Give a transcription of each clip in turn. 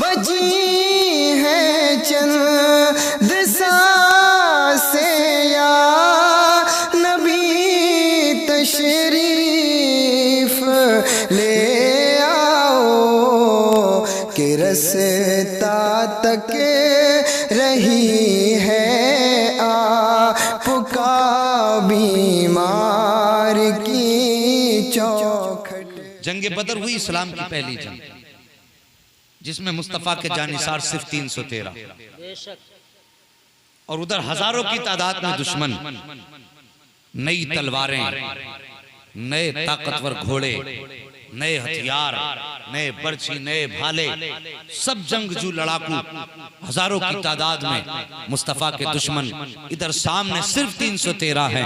बजी है चंद सांसे या नबी तशरीफ ले आओ कि रस्ता तक रही है आपका बीमार की चौखट। जंग बदर हुई इस्लाम की पहली जंग, जिसमें मुस्तफ़ा के जानिसार सिर्फ 313 और उधर हजारों की तादाद में दुश्मन, नई तलवारें, नए ताकतवर घोड़े, नए हथियार, नए बर्छी, नए भाले, सब जंगजू लड़ाकू हजारों की तादाद में मुस्तफ़ा के दुश्मन। इधर सामने सिर्फ 313 है।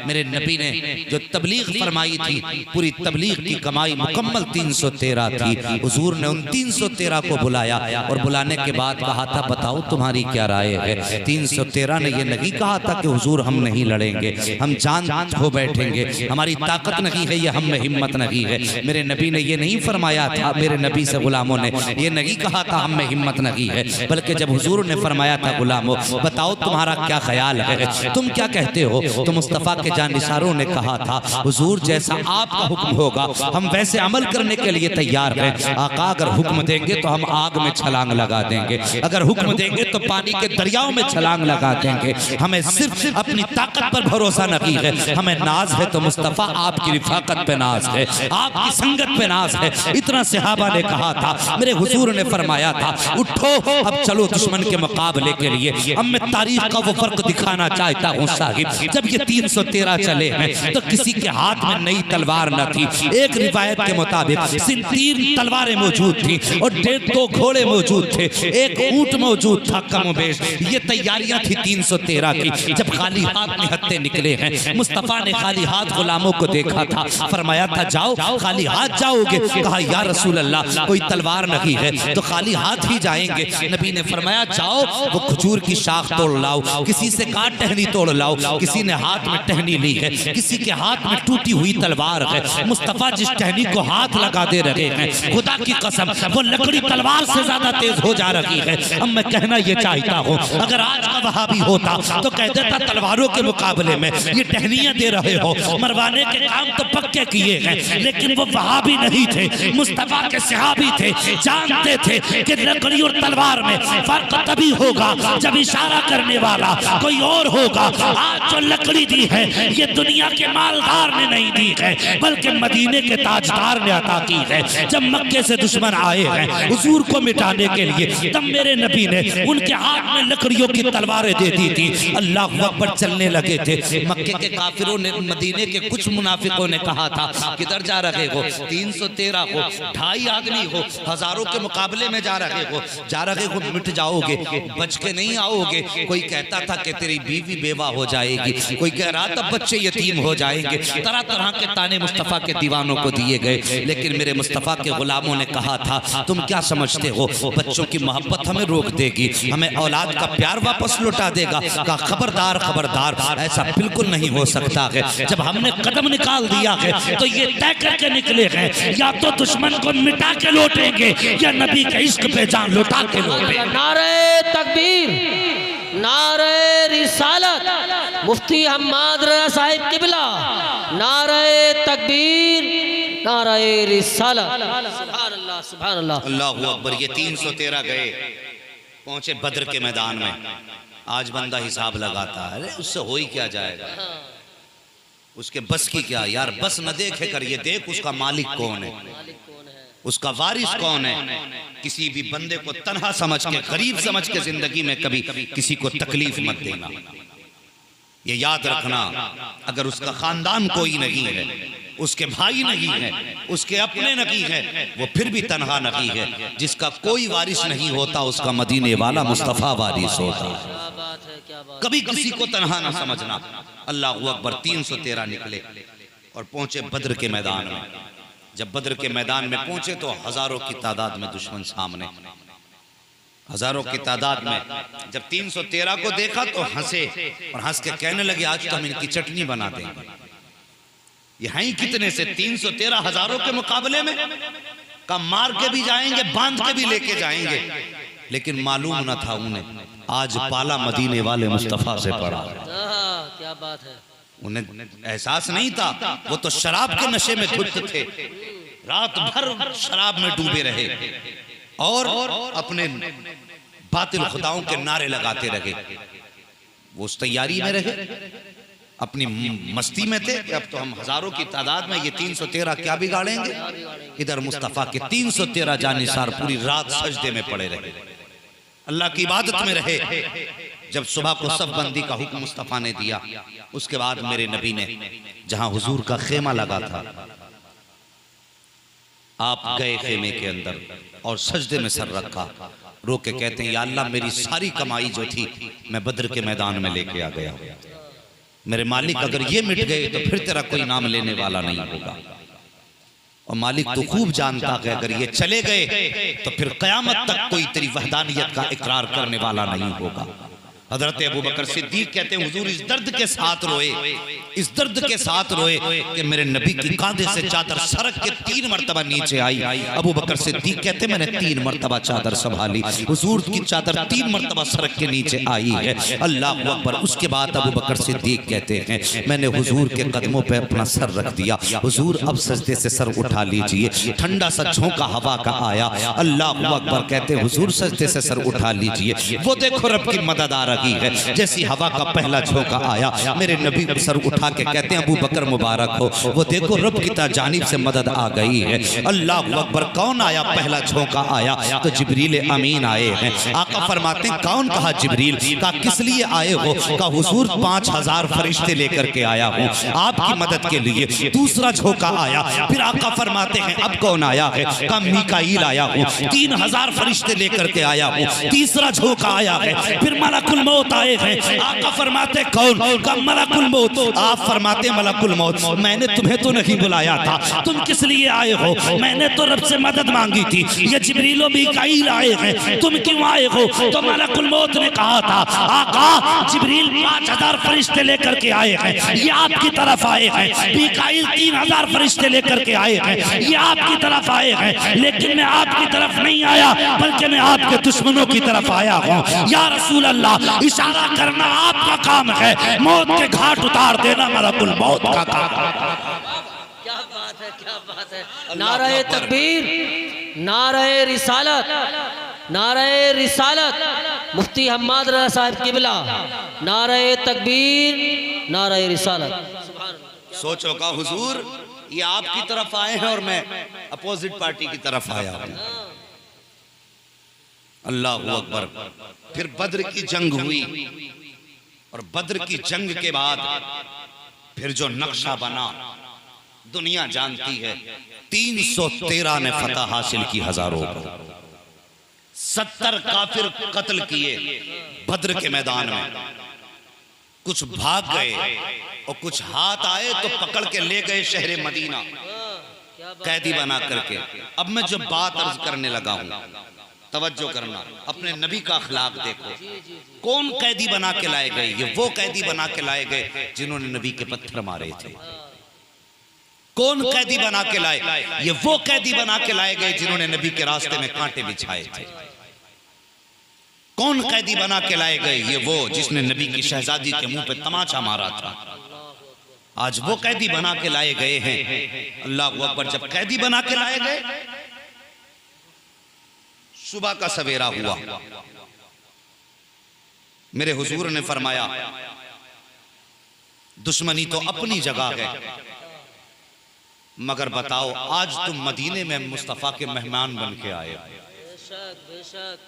मेरे नबी ने जो तबलीग फरमाई थी, पूरी तबलीग की कमाई मुकम्मल 313 थी। हुजूर ने उन 313 को बुलाया और बुलाने के बाद कहा था बताओ तुम्हारी क्या राय है। 313 ने यह नहीं कहा था कि हुजूर हम नहीं लड़ेंगे, हम जान खो बैठेंगे, हमारी ताकत नहीं है, ये हम में हिम्मत नहीं है। मेरे नबी ने ये नहीं फरमाया था, मेरे नबी से गुलामों ने ये नहीं कहा था हम में हिम्मत नहीं है, बल्कि जब हुजूर ने फरमाया था गुलामों बताओ तुम्हारा क्या ख्याल है, तुम क्या कहते हो, तो मुस्तफ़ा के जानिसारों ने कहा था हुजूर जैसा आपका हुक्म होगा हम वैसे अमल करने के लिए तैयार हैं। आका अगर हुक्म देंगे तो हम आग में छलांग लगा देंगे, अगर हुक्म देंगे तो पानी के दरियाओं में छलांग लगा देंगे। हमें सिर्फ अपनी ताकत पर भरोसा नहीं है, हमें नाज है तो मुस्तफ़ा आपकी रिफाकत पे नाज है, आपकी संगत पे नाज है। इतना सहाबा ने कहा था, मेरे हुजूर ने फरमाया था उठो अब चलो दुश्मन के मुकाबले के लिए। अब मैं तारीख का वो फर्क दिखाना चाहता हूँ साहिब, जब ये 313 चले हैं तो किसी के हाथ में नई तलवार न थी। एक रिवायत के मुताबिक 3 तलवारें मौजूद थी और 1.5-2 घोड़े मौजूद थे, एक ऊंट मौजूद था कम बेश। ये तैयारियां थी 313 की। जब खाली हाथ निहत्ते निकले हैं, मुस्तफ़ा ने खाली हाथ गुलामों को देखा था, फरमाया था जाओ खाली हाथ जाओगे। कहा या रसूल अल्लाह कोई तलवार नहीं है तो खाली हाथ ही जाएंगे। नबी ने फरमाया जाओ वो खजूर की शाख तोड़ लाओ, किसी से काट टहनी तोड़ लाओ। किसी ने हाथ में टहनी ली है, किसी के हाथ में टूटी हुई तलवार है। मुस्तफ़ा जिस टहनी को हाथ लगा दे रहे हैं, खुदा की कसम वो लकड़ी तलवार से ज्यादा तेज हो जा रही है। अब मैं कहना ये चाहता हूँ अगर आज का वहाबी होता तो कह देता तलवारों के मुकाबले में ये टहनियां दे रहे हो, मरवाने के काम तो पक्के किए हैं। लेकिन वो वहाबी नहीं थे, मुस्तफ़ा के सहाबी थे, जानते थे कि लकड़ी और तलवार में फर्क तभी होगा जब इशारा करने वाला कोई और होगा। आज जो लकड़ी दी है ये दुनिया के मालदार ने नहीं दी है, बल्कि मदीने के ताजदार ने अता की है। जब मक्के से दुश्मन आए हैं हुजूर को मिटाने के लिए, तब मेरे नबी ने उनके हाथ में लकड़ियों की तलवारें दे दी थी। अल्लाह अकबर चलने लगे थे। मक्के के काफिरों ने, मदीने के कुछ मुनाफिकों ने कहा था किधर जा रहे हो, 313 हो, 2.5 आदमी हो, हजारों के मुकाबले में जा रहे हो, मिट जाओगे, बच के नहीं आओगे। कोई कहता था कि तेरी बीवी बेवा हो जाएगी, कोई कह रहा था बच्चे यतीम हो जाएंगे। तरह तरह के ताने मुस्तफ़ा के दीवानों को दिए गए। लेकिन मेरे मुस्तफ़ा के गुलामों ने कहा था तुम क्या समझते हो बच्चों की मोहब्बत हमें रोक देगी, हमें औलाद का प्यार वापस लौटा देगा। कहा खबरदार खबरदार, ऐसा बिल्कुल नहीं हो सकता है। जब हमने कदम निकाल दिया है तो ये तय करके निकले हैं या तो दुश्मन को मिटा के लौटेंगे या नबी के इश्क पे जान लौटा के लौटेंगे। नारे तकबीर, नारे रिसालत, मुफ्ती हम्माद रज़ा साहिब किबला, नारे तकबीर, नारे रिसालत। सुभान अल्लाह, सुभान अल्लाह, अल्लाहु अकबर। ये 313 गए, पहुंचे बद्र के मैदान में। आज बंदा हिसाब लगाता है अरे उससे हो ही क्या जाएगा, उसके बस की क्या यार, बस न देखे कर ये देख उसका मालिक कौन है, उसका वारिस कौन है। किसी भी बंदे को तन्हा समझ के, गरीब समझ के जिंदगी में कभी किसी को तकलीफ मत देना। ये याद रखना, अगर उसका खानदान कोई नहीं है, उसके भाई नहीं है, उसके अपने नहीं है, वो फिर भी तन्हा नहीं है। जिसका कोई वारिस नहीं होता उसका मदीने वाला मुस्तफ़ा वारिस होता है। कभी किसी को तन्हा ना समझना। अल्लाहु अकबर। 313 निकले और पहुंचे बद्र के मैदान में। जब बद्र के मैदान में पहुंचे तो हजारों की तादाद में दुश्मन सामने, हजारों की तादाद में। जब 313 को देखा तो हंसे और हंस के कहने लगे आज तो हम इनकी चटनी बना देंगे। ये हैं कितने से 313 हजारों के मुकाबले में। का मार के भी जाएंगे, बांध के भी लेके जाएंगे, लेकिन मालूम न था उन्हें आज पाला मदीने वाले मुस्तफा से पड़ा। क्या बात है। उन्हें एहसास नहीं था, वो तो शराब के नशे में धुत थे, रात भर शराब में डूबे रहे और अपने बातिल खुदाओं के नारे लगाते रहे। वो उस तैयारी में रहे, अपनी मस्ती में थे कि अब तो हम हजारों की तादाद में, ये 313 क्या बिगाड़ेंगे। इधर मुस्तफा के 313 जानिसार पूरी रात सजदे में पड़े रहे, अल्लाह की इबादत में रहे। जब सुबह को सब बंदी का हुक्म मुस्तफा ने दिया, उसके बाद मेरे नबी ने जहां हुजूर का खेमा लगा था, आप गए खेमे के अंदर और सजदे में सर रखा, रो के कहते हैं या अल्लाह मेरी सारी कमाई जो थी मैं बद्र के मैदान में लेके आ गया। मेरे मालिक अगर ये मिट गए तो फिर तेरा कोई नाम लेने वाला नहीं होगा। और मालिक तो खूब जानता है अगर ये चले गए तो फिर कयामत तक कोई तेरी वहदानियत का इकरार करने वाला नहीं होगा। हजरत अबू बकर सिद्दीक कहते हैं हुजूर इस दर्द के साथ रोए, इस दर्द के साथ रोए कि मेरे नबी की कांधे से चादर सरक के 3 मरतबा नीचे आई। अबू बकर सिद्दीक कहते मैंने 3 मरतबा चादर संभाली, हुजूर की चादर 3 मरतबा सरक के नीचे आई है। अल्लाह अकबर। उसके बाद अबू बकर सिद्दीक कहते हैं मैंने हुजूर के कदमों पे अपना सर रख दिया, हुजूर अब सजदे से सर उठा लीजिए। ठंडा सा झोंका हवा का आया, अल्लाह अकबर। कहते हुजूर सजदे से सर उठा लीजिए। वो देखो रब की मदद आ रही है। जैसी हवा का पहला झोंका आया, मेरे नबी सर उठा के कहते हैं अबू बकर मुबारक हो, वो देखो रब की जानिब से मदद आ गई है। अल्लाह अकबर। कौन आया? पहला झोंका आया तो जिब्रील अमीन आए हैं। आका फरमाते हैं कौन? कहा जिब्रील। का किस लिए आए हो? का हुजूर 5000 फरिश्ते लेकर के आया हूँ आपकी मदद के लिए। दूसरा झोंका आया, फिर आका फरमाते हैं अब कौन आया है? का मीकाईल आया हूँ, 3000 फरिश्ते लेकर के आया हूँ। तीसरा झोंका आया है, फिर मलकुल मौत आए हैं। आका फरमाते कौन? का मलकुल मौत। आप फरमाते मलकुल मौत मैंने तुम्हें तो नहीं बुलाया था, तुम किस लिए आए हो? मैंने तो रब से मदद मांगी थी, ये जिब्रील और मीकाईल आए हैं, तुम क्यों आए हो? तो मलकुल मौत ने कहा था आका जिब्रील 5000 फरिश्ते लेकर के आए हैं, ये आपकी तरफ आए हैं। मीकाईल 3000 फरिश्ते लेकर के आए हैं, ये आपकी तरफ आए हैं। लेकिन मैं आपकी तरफ नहीं आया, बल्कि मैं आपके दुश्मनों की तरफ आया हूँ। या रसूल अल्लाह, इशारा करना आपका काम है, मौत के घाट उतार देना मलकुल मौत का काम। क्या बात है, क्या बात है। नारे तकबीर, नारे रिसालत, नारे रिसालत। मुफ्ती हम्माद रज़ा साहब किबला, नारे तकबीर, नारे रिसालत। सोचो का हुजूर ये आपकी तरफ आए हैं और मैं अपोजिट पार्टी की तरफ आया हूं। अल्लाह अकबर। फिर बद्र की जंग हुई और बद्र की जंग के बाद फिर जो नक्शा बना दुनिया जानती है। 313 ने फतह हासिल की हजारों को, 70 काफिर कत्ल किए बद्र के मैदान में। कुछ भाग गए और कुछ हाथ आए तो पकड़ के ले गए शहर मदीना कैदी बना करके। अब मैं जो बात अर्ज करने लगा हूं तवज्जो करना, अपने नबी का अखलाक देखो। कौन कैदी बना के लाए गए? ये वो कैदी बना के लाए गए जिन्होंने नबी के पत्थर मारे थे। कौन कैदी बना के लाए? ये वो कैदी बना के लाए गए जिन्होंने नबी के रास्ते में कांटे बिछाए थे। कौन कैदी बना के लाए गए? ये वो जिसने नबी की शहजादी के मुंह पे तमाचा मारा था। आज वो कैदी बना के लाए गए हैं। अल्लाह अकबर। जब कैदी बना के लाए गए, सुबह का सवेरा हुआ, मेरे हुजूर ने फरमाया दुश्मनी तो अपनी जगह है, मगर बताओ आज तुम मदीने में मुस्तफा के मेहमान बन के आए। बेशक, बेशक।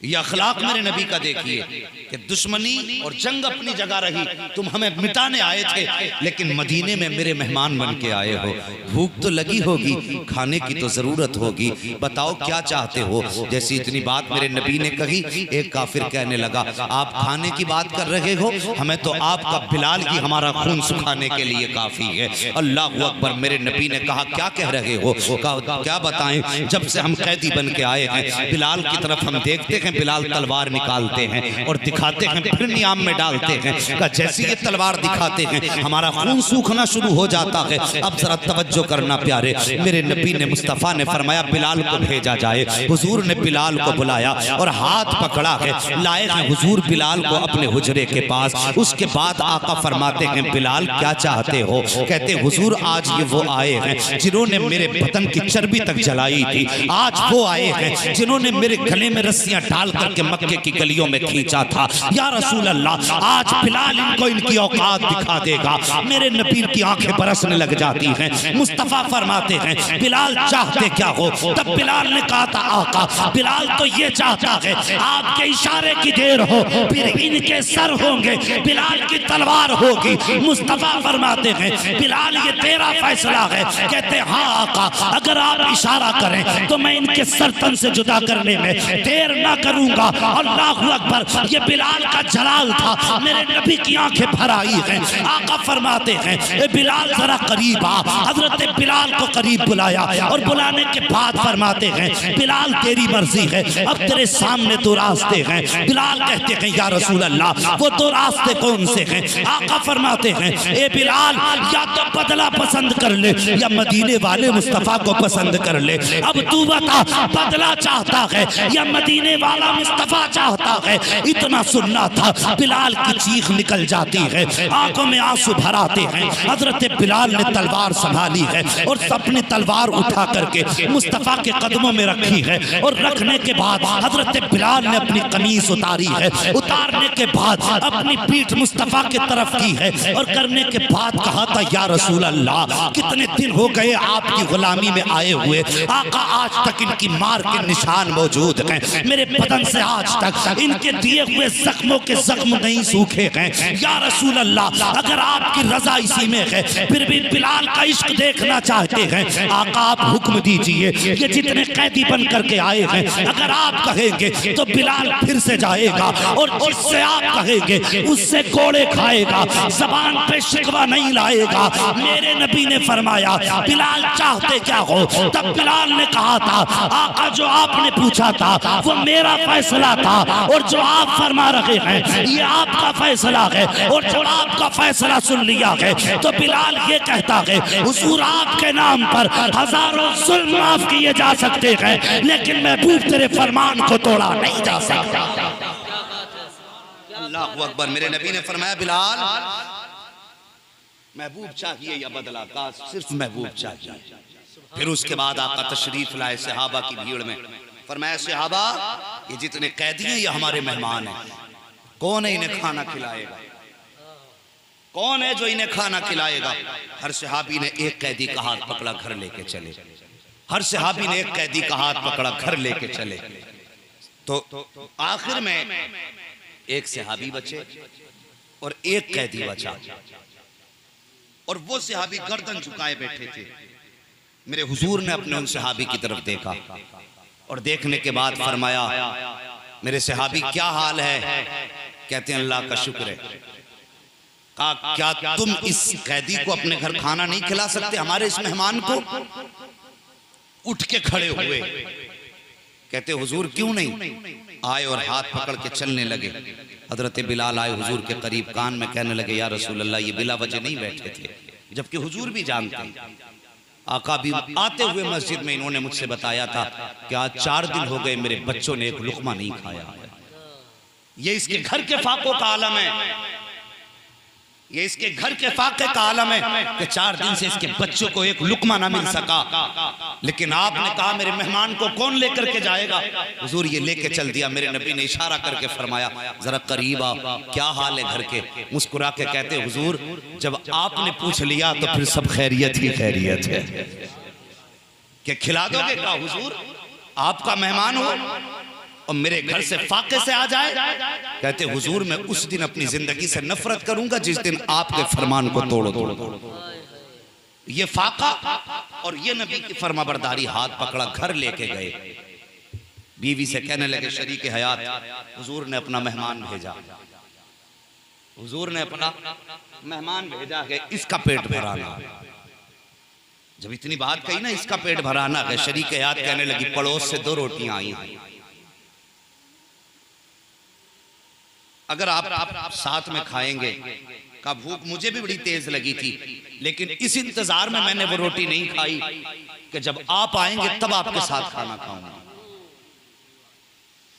ये अखलाक मेरे नबी का देखिए कि दुश्मनी और जंग अपनी जगह रही, तुम हमें मिटाने आए थे लेकिन मदीने में मेरे मेहमान बन के आए हो। भूख तो लगी होगी, खाने की तो जरूरत होगी, बताओ क्या चाहते हो? जैसी इतनी बात मेरे नबी ने कही, एक काफिर कहने लगा आप खाने की बात कर रहे हो, हमें तो आपका बिलाल ही हमारा खून सुखाने के लिए काफी है। अल्लाह अकबर। मेरे नबी ने कहा क्या कह रहे हो? क्या बताएं, जब से हम कैदी बन के आए हैं बिलाल की तरफ हम देखते हैं देखें बिलाल तलवार निकालते हैं और दिखाते हैं, फिर नियाम में डालते हैं। कहा जैसे ये तलवार दिखाते हैं हमारा खून सूखना शुरू हो जाता है। अब जरा तवज्जो करना प्यारे, मेरे नबी ने मुस्तफ़ा ने फरमाया बिलाल को भेजा जाए। हुजूर ने बिलाल को बुलाया और हाथ पकड़ा है, लाए हैं हुजूर बिलाल को अपने हुजरे के पास। उसके बाद आका फरमाते हैं बिलाल क्या चाहते हो? कहते हुजूर आज ये वो आए हैं जिन्होंने मेरे बदन की चर्बी तक जलाई थी, आज वो आए हैं जिन्होंने मेरे गले में रस्सियां डाल करके मक्के की गलियों में खींचा था। या रसूल अल्लाह, आज बिलाल इनको इनकी औकात दिखा देगा। मेरे नबी की आंखें बरसने लग जाती हैं। मुस्तफा फरमाते हैं बिलाल चाहते क्या हो? तब बिलाल ने कहा था आका बिलाल तो ये चाहता है आपके इशारे की देर हो, फिर इनके सर होंगे, बिलाल की तलवार होगी। मुस्तफा फरमाते हैं बिलाल ये तेरा फैसला है। कहते हाँ आका, अगर आप इशारा करें तो मैं इनके सर तन से जुदा करने में देर ना करूंगा। अल्लाहु अकबर, ये बिलाल का जलाल था। मेरे नबी की आंखें भर आई हैं। आका फरमाते हैं ए बिलाल जरा करीब आ। हजरत बिलाल को करीब बुलाया और बुलाने के बाद फरमाते हैं बिलाल तेरी मर्जी है, अब तेरे सामने दो रास्ते हैं। बिलाल कहते हैं या रसूल अल्लाह वो दो रास्ते कौन से हैं? आका फरमाते हैं ए बिलाल या तो बदला पसंद कर ले या मदीने वाले मुस्तफा को पसंद कर ले। अब तू बता बदला चाहता है या मदीने वाला मुस्तफा चाहता है? इतना सुनना था बिलाल की चीख निकल जाती है, आंखों में आंसू भर आते हैं। हजरत बिलाल ने तलवार संभाली है और अपनी तलवार उठा करके मुस्तफा के कदमों में रखी है और रखने के बाद हजरत बिलाल ने अपनी कमीज उतारी है। उतारने के बाद अपनी पीठ मुस्तफा की तरफ की है और करने के बाद कहा था या रसूल अल्लाह कितने दिन हो गए आपकी गुलामी में आए हुए, आका आज तक इनकी मार के निशान मौजूद हैं। मेरे बदन से आज तक इनके दिए हुए जख्मों के जख्म नहीं सूखे हैं। या रसूल अल्लाह अगर आपकी रजा इसी में है, फिर भी बिलाल का इश्क देखना चाहते हैं, आका आप हुक्म दीजिए। ये जितने कैदी बन करके आए हैं अगर आप कहेंगे तो बिलाल फिर से जाएगा और जिससे आप कहेंगे उससे कोड़े खाएगा, जबान पे शिकवा नहीं लाएगा। मेरे नबी ने फरमाया बिलाल चाहते क्या हो? तब बिलाल ने कहा था आका जो आपने पूछा था वो मेरा फैसला था और जो आप फरमा रहे हैं ये आपका फैसला है, और जो आपका फैसला सुन लिया है तो बिलाल ये कहता है हुजूर आपके नाम पर हजारों जुल्म माफ किए जा सकते हैं, लेकिन महबूब तेरे फरमान को तोड़ा नहीं जा सकता। अल्लाहु अकबर। मेरे नबी ने फरमाया बिलाल महबूब चाहिए या बदला? का सिर्फ महबूब चाहिए। फिर उसके बाद आका तशरीफ लाए सहाबा की भीड़ में, फरमाया सहाबा ये जितने कैदी हैं ये हमारे मेहमान हैं, कौन है इन्हें खाना खिलाएगा? कौन है जो इन्हें खाना खिलाएगा? हर सहाबी ने एक कैदी का हाथ पकड़ा, घर लेके चले। हर सहाबी ने एक कैदी का हाथ पकड़ा, घर लेके चले। तो आखिर में एक सहाबी बचे और एक कैदी बचा, और वो सहाबी गर्दन झुकाए बैठे थे। मेरे हुजूर ने अपने उन सहाबी की तरफ देखा और देखने के बाद फरमाया मेरे सहाबी क्या हाल है? कहते हैं अल्लाह का शुक्र है। कहा क्या तुम इस कैदी को अपने घर खाना नहीं खिला सकते, हमारे इस मेहमान को? उठ के खड़े हुए, कहते हुजूर क्यों नहीं? आए और हाथ पकड़ के चलने लगे। हजरत बिलाल आए हुजूर के करीब, कान में कहने लगे या रसूल अल्लाह ये बिला वजह नहीं बैठे थे, जबकि हुजूर भी जानते। आका भी आते हुए मस्जिद में इन्होंने मुझसे बताया था कि आज 4 दिन हो गए मेरे बच्चों ने एक लुकमा नहीं खाया। ये इसके घर के फाकों का आलम है, ये इसके घर के फाके का आलम है कि 4 दिन से इसके बच्चों को एक लुकमा ना मिल सका। लेकिन आपने कहा मेरे मेहमान को कौन लेकर के जाएगा? हुजूर ये लेके चल दिया। मेरे नबी ने इशारा करके फरमाया जरा करीब आ, क्या हाल है घर के? मुस्कुरा के कहते हुजूर जब आपने पूछ लिया तो फिर सब खैरियत ही खैरियत है। क्या खिला दोगे? क्या हुजूर आपका मेहमान हो और मेरे घर से फाके से आ जाए? कहते हुजूर मैं उस दिन अपनी जिंदगी से नफरत करूंगा जिस दिन आपके फरमान को तोड़ दो। ये फाका और ये नबी की फरमाबरदारी, हाथ पकड़ा घर लेके गए। बीवी से कहने लगे शरीक हयात हुजूर ने अपना मेहमान भेजा, हुजूर ने अपना मेहमान भेजा है, इसका पेट भराना। जब इतनी बात कही ना इसका पेट भराना है, शरीक हयात कहने लगी पड़ोस से 2 रोटियां आई, अगर आप साथ में खाएंगे, का भूख मुझे भी बड़ी तेज लगी थी, लेकिन इस इंतजार में मैंने वो रोटी नहीं खाई कि जब आप आएंगे तब आपके साथ खाना खाऊंगा।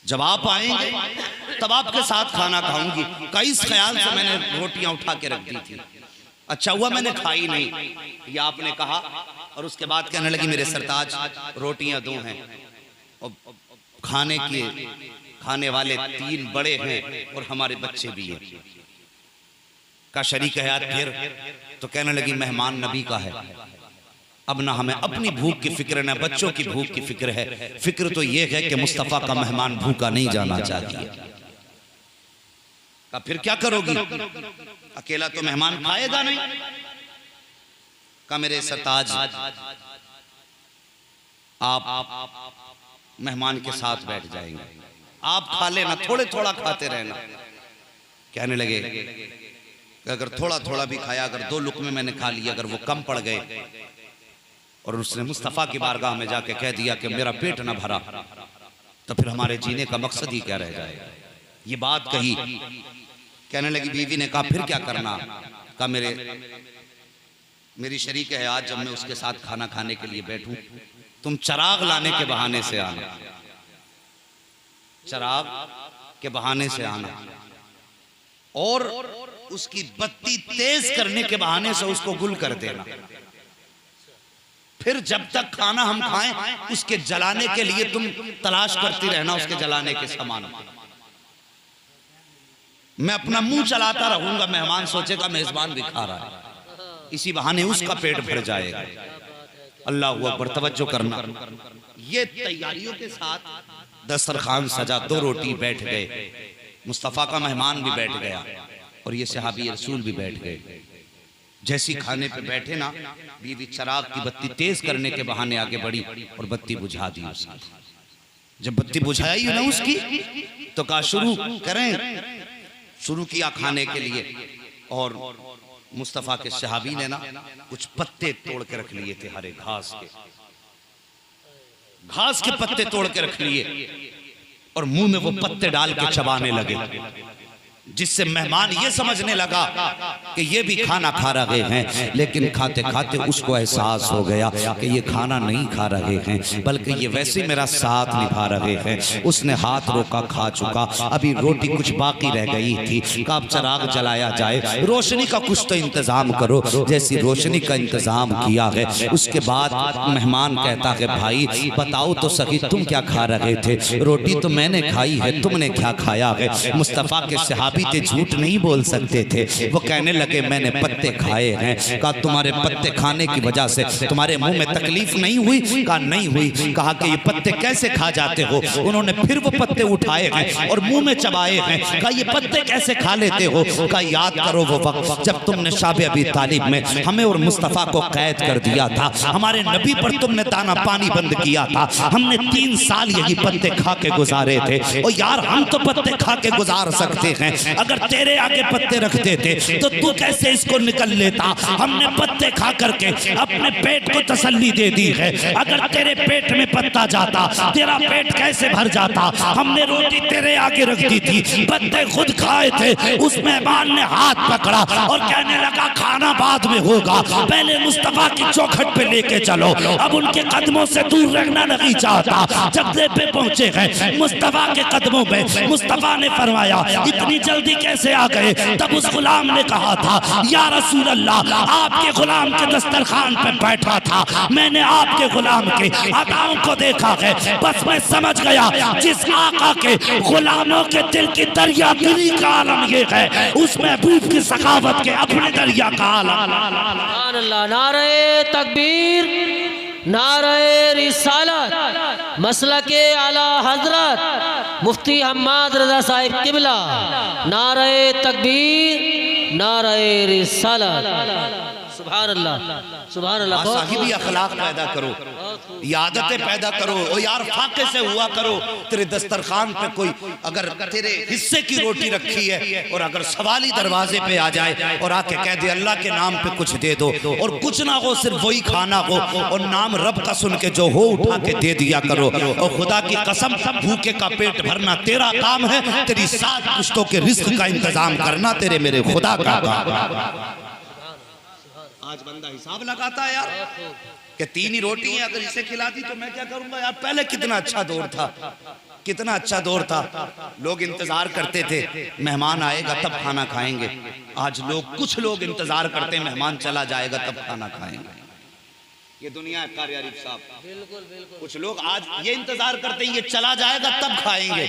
जब आप आएंगे तब आपके साथ खाना खाऊंगी का इस ख्याल से मैंने रोटियां उठा के रख दी थी। अच्छा हुआ मैंने खाई नहीं, ये आपने कहा। और उसके बाद कहने लगी मेरे सरताज रोटियां 2 हैं और खाने वाले 3 बड़े हैं और हमारे बच्चे भी हैं। का शरीक हयात फिर तो कहने लगी मेहमान नबी का है, अब ना हमें अपनी भूख की फिक्र ना बच्चों की भूख की फिक्र है। फिक्र तो यह है कि मुस्तफा का मेहमान भूखा नहीं जाना चाहिए। का फिर क्या करोगी, अकेला तो मेहमान खाएगा नहीं। का मेरे सरताज आप मेहमान के साथ बैठ जाएंगे, आप खा लेना, थोड़े थोड़ा खाते रहना। कहने लगे अगर थोड़ा थोड़ा भी खाया, अगर 2 लुक़मे मैंने खा लिया, अगर वो कम पड़ गए और उसने मुस्तफ़ा की बारगाह में जाके कह दिया कि मेरा पेट ना भरा, तो फिर हमारे जीने का मकसद ही क्या रह जाएगा। ये बात कही। कहने लगी बीवी ने कहा फिर क्या करना। कहा मेरी शरीक है, आज जब मैं उसके साथ खाना खाने के लिए बैठूं, तुम चिराग लाने के बहाने से आना, चिराग के बहाने से आना और उसकी बत्ती तेज करने के बहाने से उसको गुल कर देना। फिर जब तक खाना हम खाएं उसके जलाने के लिए तुम तलाश करती रहना, उसके जलाने के सामान। मैं अपना मुंह चलाता रहूंगा, मेहमान सोचेगा मेजबान भी खा रहा है, इसी बहाने उसका पेट भर जाएगा। अल्लाह अकबर, तवज्जो करना। ये तैयारियों के साथ दस्तरखान सजा, 2 रोटी बैठ गए, मुस्तफ़ा का मेहमान भी बैठ गया और ये सहाबी रसूल भी बैठ गए। जैसी खाने पे बैठे ना, बीवी चिराग की बत्ती तेज करने के बहाने आगे बढ़ी और बत्ती बुझा दी उसकी। जब बत्ती बुझाई ना उसकी तो कहा शुरू करें, शुरू किया खाने के लिए। और मुस्तफ़ा के सहाबी ने ना कुछ पत्ते तोड़ के रख लिए थे, हरे घास के पत्ते तोड़ के रख लिए और मुंह में वो पत्ते डाल के चबाने लगे, जिससे मेहमान ये समझने लगा कि ये भी खाना खा रहे हैं। लेकिन खाते खाते उसको एहसास हो गया कि ये खाना नहीं खा रहे हैं, बल्कि ये वैसे मेरा साथ निभा रहे हैं। उसने हाथ रोका, खा चुका, अभी रोटी कुछ बाकी रह गई थी। कब चिराग जलाया जाए, रोशनी का कुछ तो इंतजाम करो। जैसी रोशनी का इंतजाम किया है, उसके बाद मेहमान कहता है भाई बताओ तो सही तुम क्या खा रहे थे। रोटी तो मैंने खाई है, तुमने क्या खाया है। मुस्तफ़ा के सहाबी थे, झूठ नहीं बोल सकते थे। वो कहने लगे मैंने पत्ते खाए हैं। कहा तुम्हारे पत्ते खाने की वजह से तुम्हारे मुंह में तकलीफ नहीं हुई। कहा नहीं हुई। कहा कि ये पत्ते कैसे खा जाते हो। उन्होंने फिर वो पत्ते उठाए हैं और मुंह में चबाए हैं। कहा ये पत्ते कैसे खा लेते हो। कहा याद करो वो वक्त जब तुमने शाबे अबी तालिब में हमें और मुस्तफ़ा को कैद कर दिया था, हमारे नबी पर तुमने दाना पानी बंद किया था। हमने 3 साल यही पत्ते खा के गुजारे थे। और यार हम तो पत्ते खा के गुजार सकते हैं, अगर तेरे आगे पत्ते रखते थे तो तू कैसे इसको निकल लेता। हमने पत्ते खा करके अपने पेट को तसल्ली दे दी है। अगर तेरे पेट में पत्ता जाता तेरा पेट कैसे भर जाता। हमने रोटी तेरे आगे रख दी थी, पत्ते खुद खाए थे। उस मेहमान ने हाथ पकड़ा और कहने लगा खाना बाद में होगा, पहले मुस्तफ़ा की चौखट पे लेके चलो। अब उनके कदमों से दूर रहना नहीं चाहता। जब पे पहुंचे हैं मुस्तफ़ा के कदमों में, मुस्तफ़ा ने फरमाया इतनी जल्दी कैसे आ गए। तब उस गुलाम ने कहा था या रसूल अल्लाह आपके गुलाम के दस्तरखान पे बैठा था, मैंने आपके गुलाम के अदाओं को देखा है, बस मैं समझ गया जिस आका के गुलामों के दिल की दरिया दिली का आलम ये है, उस महबूब की सखावत के अपने दरिया का आलम। नारे तकबीर, नारे रिसालत, मसलके आला हजरत मुफ्ती हम्माद रजा साहिब किबला। नारे तकबीर, नारे रिसालत। सुभान अल्लाह, सुभान अल्लाह। साहिबी अखलाक पैदा करो। ये आदतें पैदा करो। और यार फाके से हुआ करो, तेरे दस्तरखान पे कोई अगर तेरे हिस्से की रोटी रखी है और अगर सवाली दरवाजे पे आ जाए और आके कह दे अल्लाह के नाम पे कुछ दे दो, और कुछ ना हो सिर्फ वही खाना हो और नाम रब का सुन के जो हो उठा के दे दिया करो। और खुदा की कसम भूखे का पेट भरना तेरा काम है, तेरी 7 पुश्तों के रिस्क का इंतजाम करना तेरे मेरे खुदा का काम। आज बंदा हिसाब लगाता है यार कि 3 ही रोटी है, अगर इसे खिला दी तो मैं क्या करूंगा यार। पहले कितना अच्छा दौर था, कितना अच्छा दौर था, लोग इंतजार करते थे मेहमान आएगा तब खाना खाएंगे। आज कुछ लोग इंतजार करते हैं मेहमान चला जाएगा तब खाना खाएंगे। ये दुनिया है कारी आरिफ साहब। बिल्कुल। कुछ लोग आज ये इंतजार करते हैं ये चला जाएगा तब खाएंगे,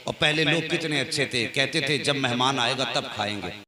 और पहले लोग कितने अच्छे थे, कहते थे जब मेहमान आएगा तब खाएंगे।